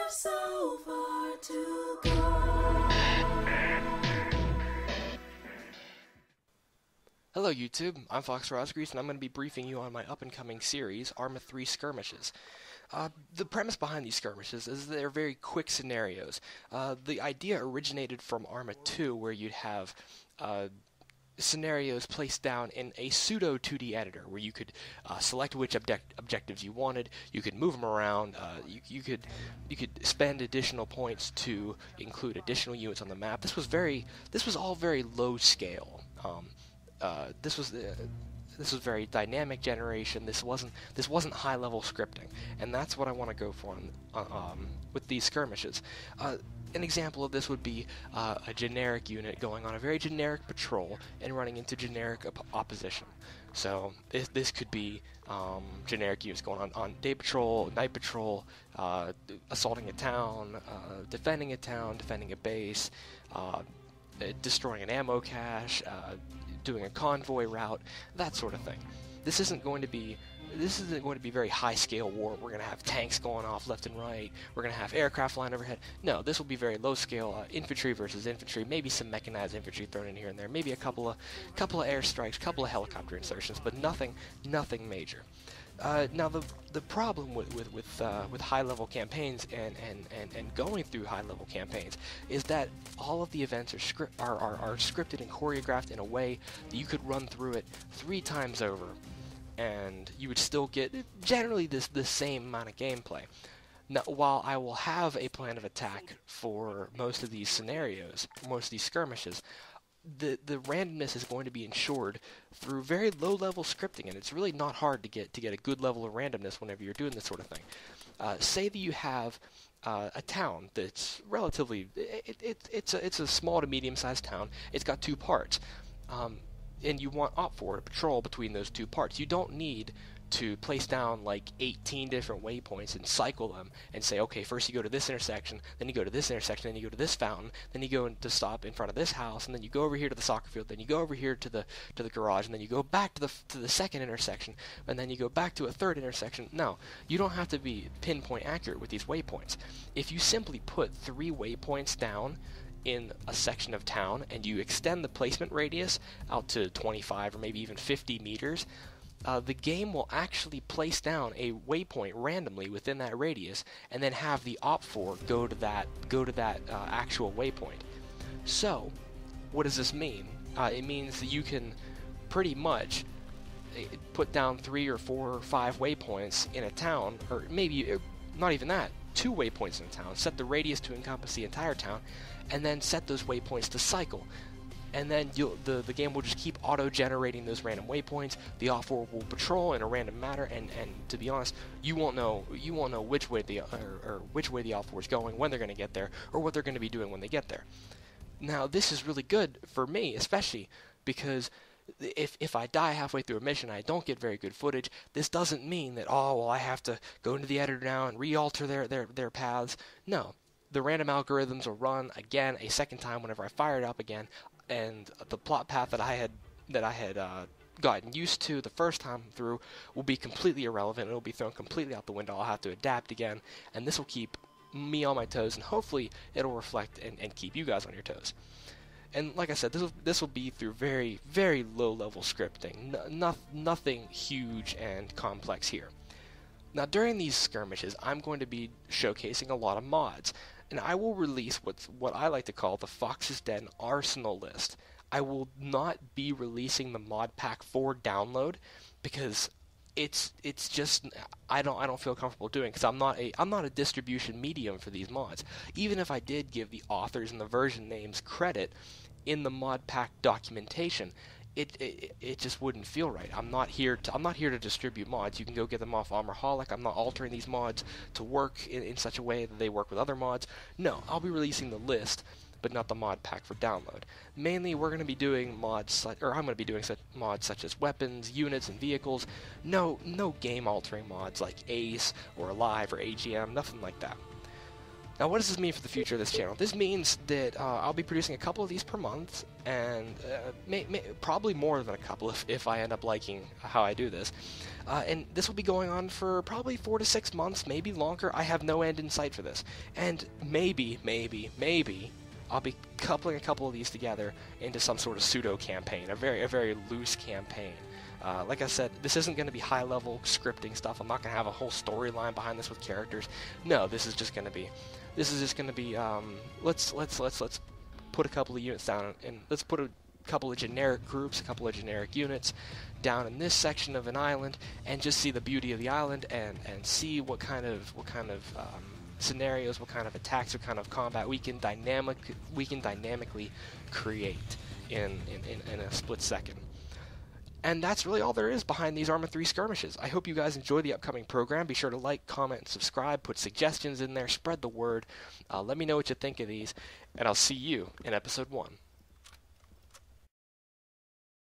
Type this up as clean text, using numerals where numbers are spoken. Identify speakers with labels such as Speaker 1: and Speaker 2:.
Speaker 1: have so far to go.
Speaker 2: Hello YouTube, I'm FoxRazgriz, and I'm going to be briefing you on my up-and-coming series, ArmA 3 Skirmishes. The premise behind these skirmishes is they're very quick scenarios. The idea originated from ArmA 2, where you'd have scenarios placed down in a pseudo 2D editor, where you could select which objectives you wanted, you could move them around, you could spend additional points to include additional units on the map. This was all very low scale. This was very dynamic generation. This wasn't high level scripting, and that's what I want to go for with these skirmishes. An example of this would be a generic unit going on a very generic patrol and running into generic opposition. So this could be generic units going on day patrol, night patrol, assaulting a town, defending a base, destroying an ammo cache, doing a convoy route, that sort of thing. This isn't going to be very high-scale war. We're going to have tanks going off left and right. We're going to have aircraft flying overhead. No, this will be very low-scale, infantry versus infantry. Maybe some mechanized infantry thrown in here and there. Maybe a couple of airstrikes, couple of helicopter insertions, but nothing major. Now the problem with high-level campaigns and going through high-level campaigns is that all of the events are scripted and choreographed in a way that you could run through it 3 times over, and you would still get generally the same amount of gameplay. Now, while I will have a plan of attack for most of these scenarios, most of these skirmishes, the randomness is going to be ensured through very low-level scripting, and it's really not hard to get a good level of randomness whenever you're doing this sort of thing. Say that you have a town that's relatively it's a small to medium-sized town. It's got 2 parts, and you want Op4 to patrol between those 2 parts. You don't need to place down like 18 different waypoints and cycle them and say, okay, first you go to this intersection, then you go to this intersection, then you go to this fountain, then you go to stop in front of this house, and then you go over here to the soccer field, then you go over here to the garage, and then you go back to the second intersection, and then you go back to a 3rd intersection. No, you don't have to be pinpoint accurate with these waypoints. If you simply put 3 waypoints down in a section of town and you extend the placement radius out to 25 or maybe even 50 meters, the game will actually place down a waypoint randomly within that radius, and then have the Op4 go to that actual waypoint. So, what does this mean? It means that you can pretty much put down 3 or 4 or 5 waypoints in a town, or maybe not even that, 2 waypoints in a town. Set the radius to encompass the entire town, and then set those waypoints to cycle. And then the game will just keep auto-generating those random waypoints. The Op4 will patrol in a random manner, and to be honest, you won't know which way the Op4 is going, when they're going to get there, or what they're going to be doing when they get there. Now, this is really good for me, especially because if I die halfway through a mission and I don't get very good footage, this doesn't mean that, oh, well, I have to go into the editor now and re-alter their paths. No, the random algorithms will run again a second time whenever I fire it up again, and the plot path that I had gotten used to the first time through will be completely irrelevant. It'll be thrown completely out the window. I'll have to adapt again, and this will keep me on my toes, and hopefully it'll reflect and keep you guys on your toes. And like I said, this will be through very, very low-level scripting. Nothing huge and complex here. Now, during these skirmishes, I'm going to be showcasing a lot of mods, and I will release what I like to call the Fox's Den Arsenal list. I will not be releasing the mod pack for download because it's just I don't feel comfortable doing, because I'm not a distribution medium for these mods. Even if I did give the authors and the version names credit in the mod pack documentation, it just wouldn't feel right. I'm not here to distribute mods. You can go get them off ArmorHolic. I'm not altering these mods to work in such a way that they work with other mods. No, I'll be releasing the list, but not the mod pack for download. Mainly, we're going to be doing mods, I'm going to be doing mods such as weapons, units, and vehicles. No game-altering mods like Ace or Alive or AGM, nothing like that. Now, what does this mean for the future of this channel? This means that I'll be producing a couple of these per month, and probably more than a couple if I end up liking how I do this. And this will be going on for probably 4 to 6 months, maybe longer. I have no end in sight for this. And maybe, I'll be coupling a couple of these together into some sort of pseudo-campaign, a very loose campaign. Like I said, this isn't going to be high-level scripting stuff. I'm not going to have a whole storyline behind this with characters. No, this is just going to be, let's put a couple of units down, and let's put a couple of generic groups, a couple of generic units down in this section of an island, and just see the beauty of the island, and see what kind of scenarios, what kind of attacks, what kind of combat we can dynamically create in a split second. And that's really all there is behind these ArmA 3 skirmishes. I hope you guys enjoy the upcoming program. Be sure to like, comment, and subscribe. Put suggestions in there. Spread the word. Let me know what you think of these. And I'll see you in episode 1.